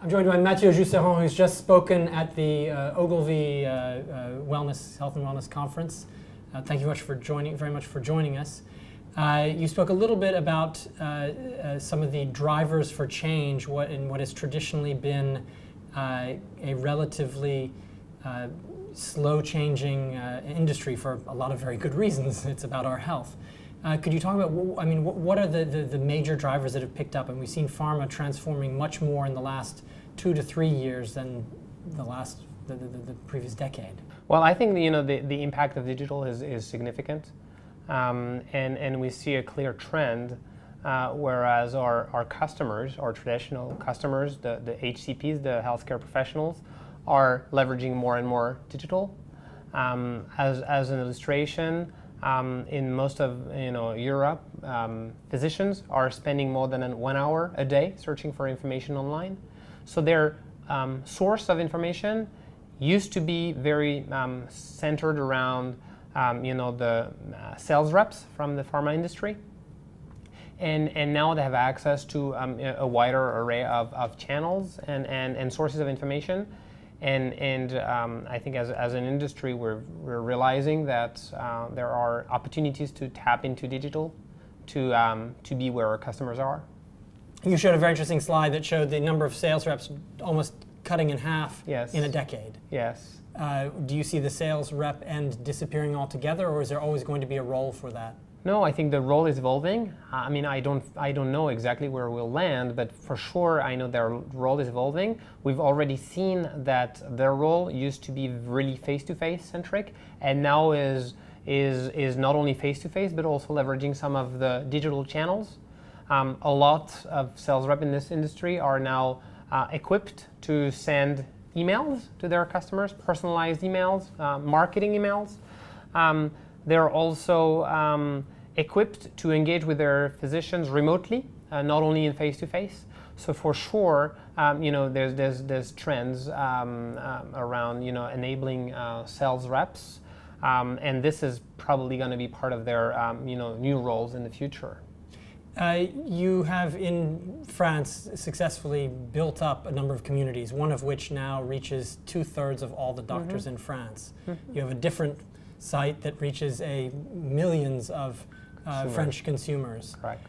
I'm joined by Matthieu Jusserand, who's just spoken at the Ogilvy Wellness, Health and Wellness Conference. Thank you very much for joining us. You spoke a little bit about some of the drivers for change in what has traditionally been a relatively slow-changing industry for a lot of very good reasons. It's about our health. Could you talk about, what are the major drivers that have picked up? And we've seen pharma transforming much more in the last 2 to 3 years than the previous decade. Well, I think the impact of digital is significant, and we see a clear trend. Whereas our customers, our traditional customers, the HCPs, the healthcare professionals, are leveraging more and more digital. As an illustration, in most of Europe, physicians are spending more than 1 hour a day searching for information online. So their source of information used to be very centered around the sales reps from the pharma industry. And now they have access to a wider array of channels and sources of information. And I think as an industry, we're realizing that there are opportunities to tap into digital to be where our customers are. You showed a very interesting slide that showed the number of sales reps almost cutting in half Yes. in a decade. Yes. Do you see the sales rep end disappearing altogether, or is there always going to be a role for that? No, I think the role is evolving. I don't know exactly where we'll land, but for sure I know their role is evolving. We've already seen that their role used to be really face-to-face centric, and now is not only face-to-face but also leveraging some of the digital channels. A lot of sales reps in this industry are now equipped to send emails to their customers, personalized emails, marketing emails. They're also equipped to engage with their physicians remotely, not only in face-to-face. So for sure, there's trends around enabling sales reps, and this is probably going to be part of their new roles in the future. You have in France successfully built up a number of communities, one of which now reaches 2/3 of all the doctors in France. You have a different site that reaches millions of French consumers. Correct.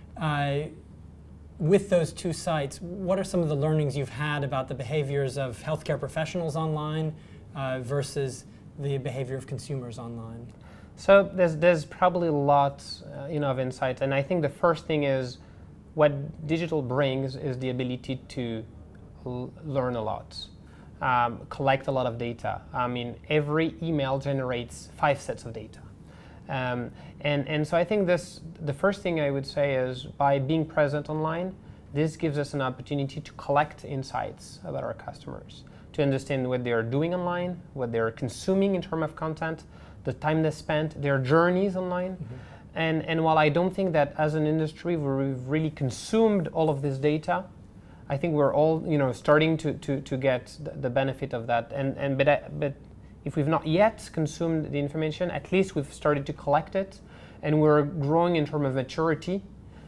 With those two sites, what are some of the learnings you've had about the behaviors of healthcare professionals online versus the behavior of consumers online? So there's probably lots of insights, and I think the first thing is what digital brings is the ability to learn a lot. Collect a lot of data. Every email generates 5 sets of data. And so I think the first thing I would say is by being present online, this gives us an opportunity to collect insights about our customers, to understand what they're doing online, what they're consuming in terms of content, the time they spent, their journeys online. And while I don't think that as an industry we've really consumed all of this data, I think we're all starting to get the benefit of that. But if we've not yet consumed the information, at least we've started to collect it, and we're growing in terms of maturity,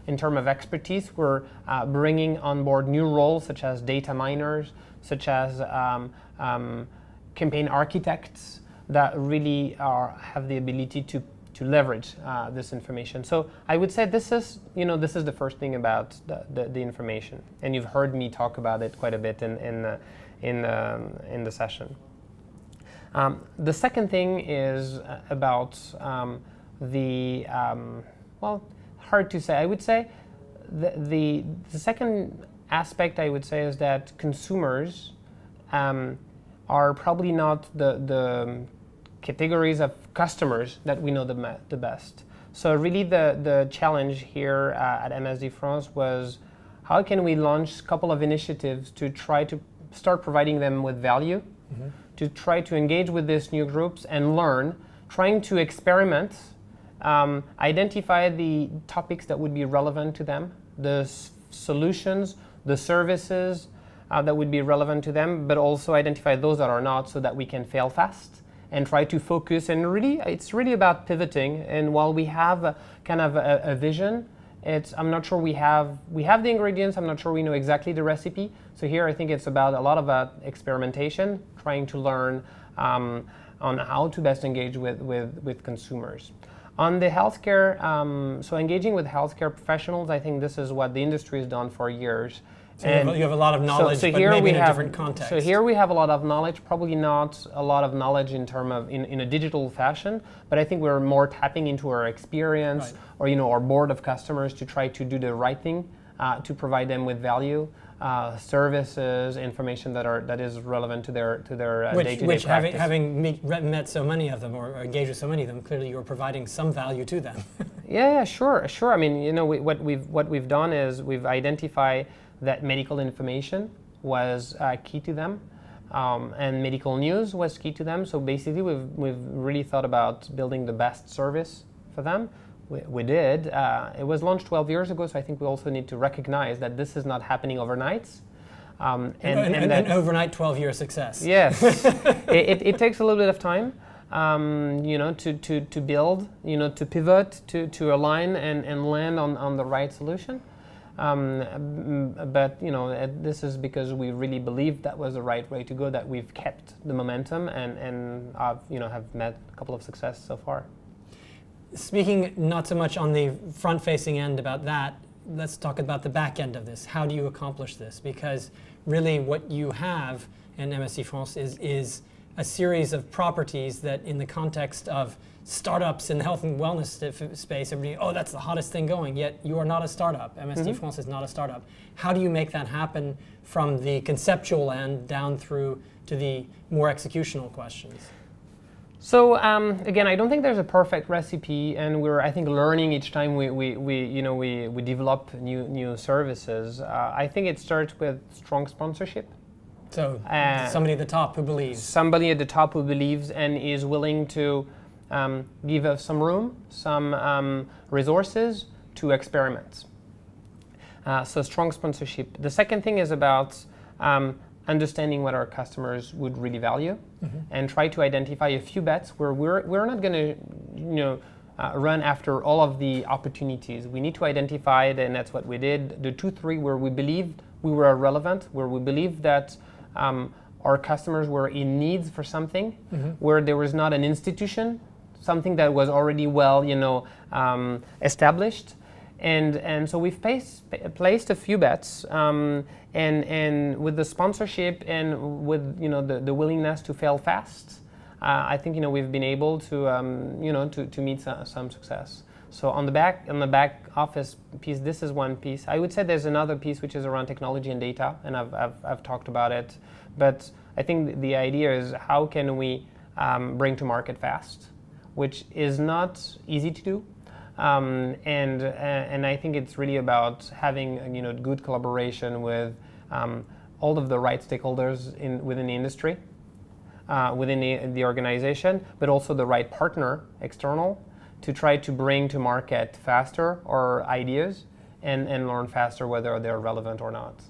in terms of expertise. We're bringing on board new roles such as data miners, such as campaign architects that really have the ability to leverage this information. So I would say this is the first thing about the information, and you've heard me talk about it quite a bit in the session. The second thing is about hard to say. I would say the second aspect I would say is that consumers are probably not the categories of customers that we know the best. So really the challenge here at MSD France was how can we launch a couple of initiatives to try to start providing them with value, to try to engage with these new groups and learn, trying to experiment, identify the topics that would be relevant to them, the solutions, the services that would be relevant to them, but also identify those that are not so that we can fail fast and try to focus. And really, it's really about pivoting. And while we have kind of a vision I'm not sure we have the ingredients. I'm not sure we know exactly the recipe. So here I think it's about a lot of experimentation, trying to learn on how to best engage with consumers. On the healthcare, so engaging with healthcare professionals, I think this is what the industry has done for years. So you have a lot of knowledge, but maybe in a different context. So here we have a lot of knowledge, probably not a lot of knowledge in terms of in a digital fashion, but I think we're more tapping into our experience, right, or our board of customers to try to do the right thing, to provide them with value, services, information that is relevant to their day-to-day practice. Having met so many of them or engaged with so many of them, clearly you're providing some value to them. Yeah, sure. I mean, what we've done is we've identified that medical information was key to them, and medical news was key to them. So basically, we've really thought about building the best service for them. We did. It was launched 12 years ago, so I think we also need to recognize that this is not happening overnight. And an overnight 12-year success. Yes, it takes a little bit of time, to build, to pivot, to align and land on the right solution. But this is because we really believed that was the right way to go, that we've kept the momentum and have met a couple of success so far. Speaking not so much on the front-facing end about that, let's talk about the back end of this. How do you accomplish this? Because really what you have in MSC France is a series of properties that in the context of startups in the health and wellness space, everybody, that's the hottest thing going, yet you are not a startup. MSC France is not a startup. How do you make that happen from the conceptual end down through to the more executional questions? So again, I don't think there's a perfect recipe, and we're, I think, learning each time we develop new services. I think it starts with strong sponsorship. So somebody at the top who believes. Somebody at the top who believes and is willing to give us some room, some resources to experiment. So strong sponsorship. The second thing is about understanding what our customers would really value, and try to identify a few bets where we're not going to run after all of the opportunities. We need to identify, and that's what we did, the 2-3 where we believed we were relevant, where we believed that our customers were in need for something, where there was not an institution, something that was already well established. And so we've placed a few bets, and with the sponsorship and with the willingness to fail fast, I think we've been able to meet some success. So on the back office piece, this is one piece. I would say there's another piece which is around technology and data, and I've talked about it. But I think the idea is how can we bring to market fast, which is not easy to do. And I think it's really about having good collaboration with all of the right stakeholders within the industry, within the organization, but also the right partner external to try to bring to market faster our ideas and learn faster whether they're relevant or not.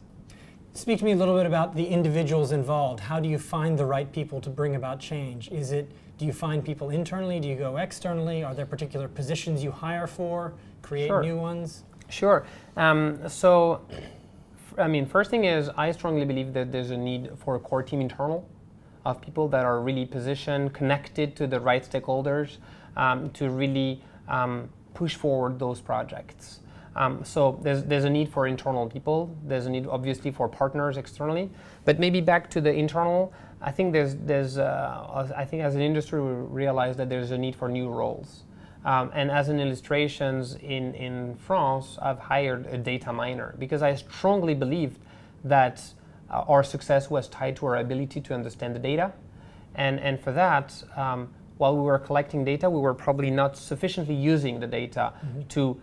Speak to me a little bit about the individuals involved. How do you find the right people to bring about change? Do you find people internally? Do you go externally? Are there particular positions you hire for? Create new ones? Sure. First thing is I strongly believe that there's a need for a core team internal of people that are really positioned, connected to the right stakeholders to really push forward those projects. So there's a need for internal people. There's a need, obviously, for partners externally. But maybe back to the internal, I think I think as an industry we realize that there's a need for new roles. And as an illustrations in France, I've hired a data miner because I strongly believed that our success was tied to our ability to understand the data. And for that, while we were collecting data, we were probably not sufficiently using the data to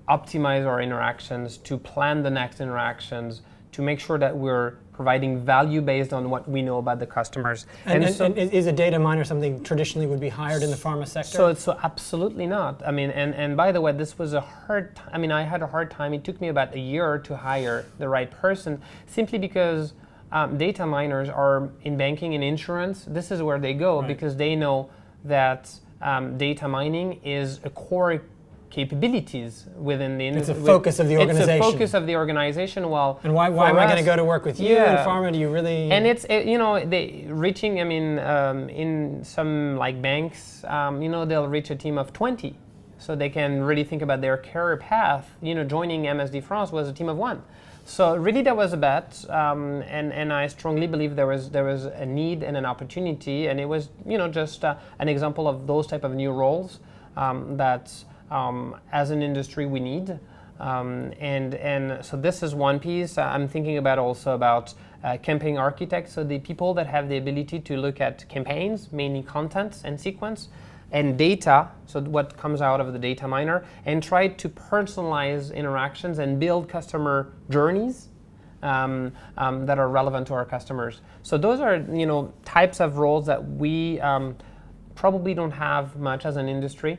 optimize our interactions, to plan the next interactions, to make sure that we're providing value based on what we know about the customers. And is a data miner something traditionally would be hired in the pharma sector? So absolutely not. And by the way, this was a hard time. I had a hard time. It took me about a year to hire the right person, simply because data miners are in banking and insurance. This is where they go because they know that data mining is a core capabilities within the industry. It's a focus of the organization. It's a focus of the organization. And why am I going to go to work with you in pharma? Do you really? And reaching. I mean, in some like banks, they'll reach a team of 20, so they can really think about their career path. Joining MSD France was a team of 1. So really, that was a bet, and I strongly believe there was a need and an opportunity, and it was just an example of those type of new roles that as an industry we need, and so this is one piece. I'm thinking about campaign architects, so the people that have the ability to look at campaigns, mainly contents and sequence, and data, so what comes out of the data miner, and try to personalize interactions and build customer journeys that are relevant to our customers. So those are types of roles that we probably don't have much as an industry,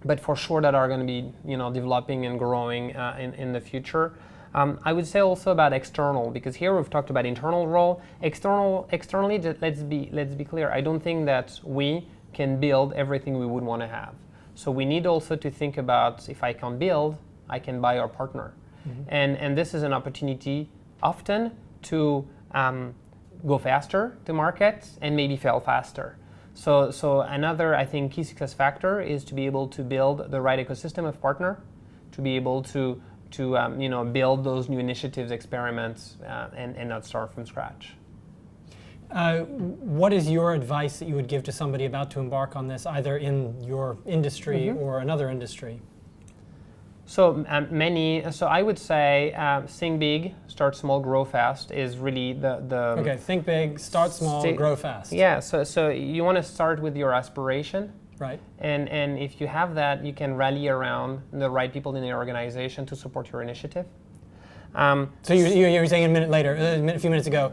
but for sure that are going to be developing and growing in the future. I would say also about external, because here we've talked about internal role. Externally, let's be clear. I don't think that we can build everything we would want to have. So we need also to think about, if I can't build, I can buy our partner. Mm-hmm. And this is an opportunity often to go faster to market and maybe fail faster. So another, I think, key success factor is to be able to build the right ecosystem of partner, to be able to build those new initiatives, experiments, and not start from scratch. What is your advice that you would give to somebody about to embark on this, either in your industry mm-hmm. or another industry? So so I would say think big, start small, grow fast is really the Okay, think big, start small, grow fast. Yeah, so you want to start with your aspiration. Right. And if you have that, you can rally around the right people in the organization to support your initiative. So you were saying a few minutes ago,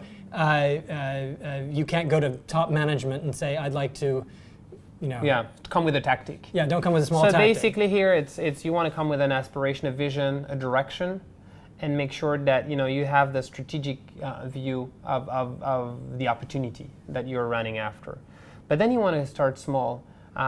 you can't go to top management and say, I'd like to, come with a tactic. Yeah, don't come with a small tactic. So basically here, it's you want to come with an aspiration, a vision, a direction, and make sure that you have the strategic view of the opportunity that you're running after. But then you want to start small,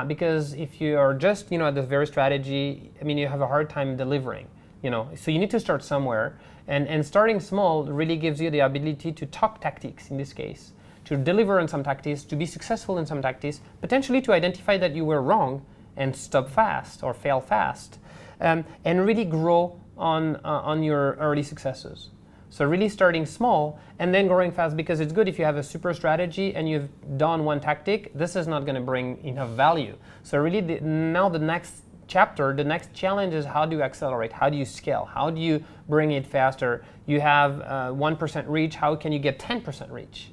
because if you are just at the very strategy, you have a hard time delivering. So you need to start somewhere, and starting small really gives you the ability to talk tactics in this case, to deliver on some tactics, to be successful in some tactics, potentially to identify that you were wrong and stop fast or fail fast, and really grow on your early successes. So really starting small and then growing fast, because it's good if you have a super strategy and you've done one tactic, this is not going to bring enough value. So really now the next chapter, the next challenge is how do you accelerate? How do you scale? How do you bring it faster? You have 1% reach, how can you get 10% reach?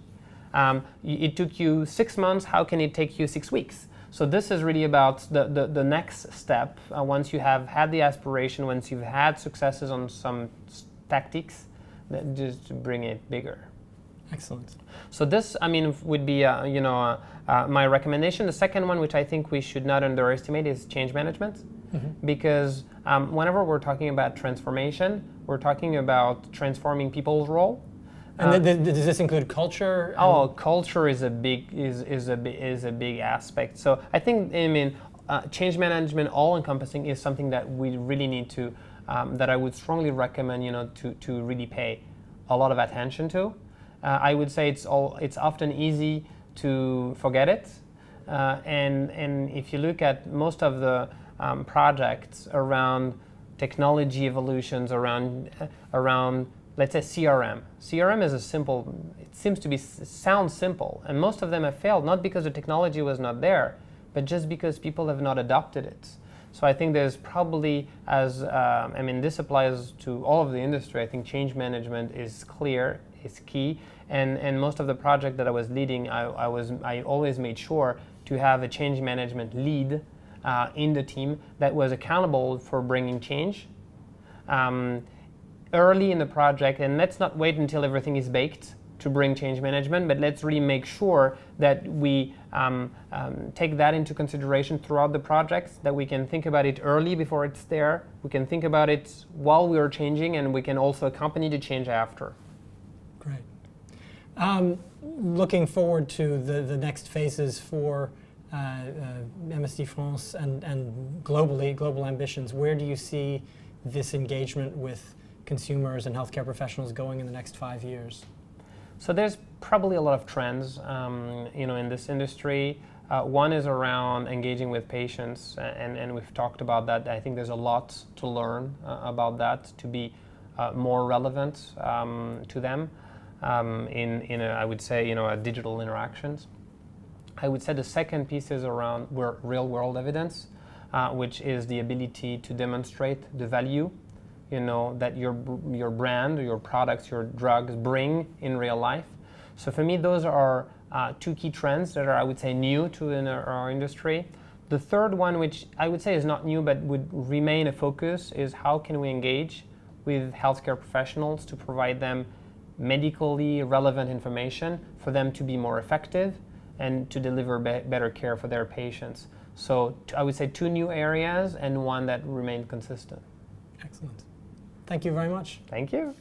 It took you 6 months, how can it take you 6 weeks? So this is really about the next step. Once you have had the aspiration, once you've had successes on some tactics, just to bring it bigger. Excellent. So this, would be my recommendation. The second one, which I think we should not underestimate, is change management, mm-hmm. because whenever we're talking about transformation, we're talking about transforming people's role. And does this include culture? Culture is a big aspect. So I think change management, all encompassing, is something that we really need to. That I would strongly recommend, to really pay a lot of attention to. I would say it's often easy to forget it, and if you look at most of the projects around technology evolutions, around let's say CRM. CRM is sounds simple, and most of them have failed not because the technology was not there, but just because people have not adopted it. So I think there's probably, this applies to all of the industry. I think change management is clear, is key, and most of the project that I was leading, I always made sure to have a change management lead in the team that was accountable for bringing change early in the project. And let's not wait until everything is baked to bring change management, but let's really make sure that we take that into consideration throughout the projects, that we can think about it early before it's there, we can think about it while we are changing, and we can also accompany the change after. Great. Looking forward to the next phases for MSD France and global ambitions, where do you see this engagement with consumers and healthcare professionals going in the next 5 years? So there's probably a lot of trends, in this industry. One is around engaging with patients, and we've talked about that. I think there's a lot to learn about that to be more relevant to them I would say, digital interactions. I would say the second piece is around real-world evidence, which is the ability to demonstrate the value, that your brand, your products, your drugs bring in real life. So for me, those are two key trends that are, I would say, new to our industry. The third one, which I would say is not new but would remain a focus, is how can we engage with healthcare professionals to provide them medically relevant information for them to be more effective and to deliver better care for their patients. So I would say two new areas and one that remained consistent. Excellent. Thank you very much. Thank you.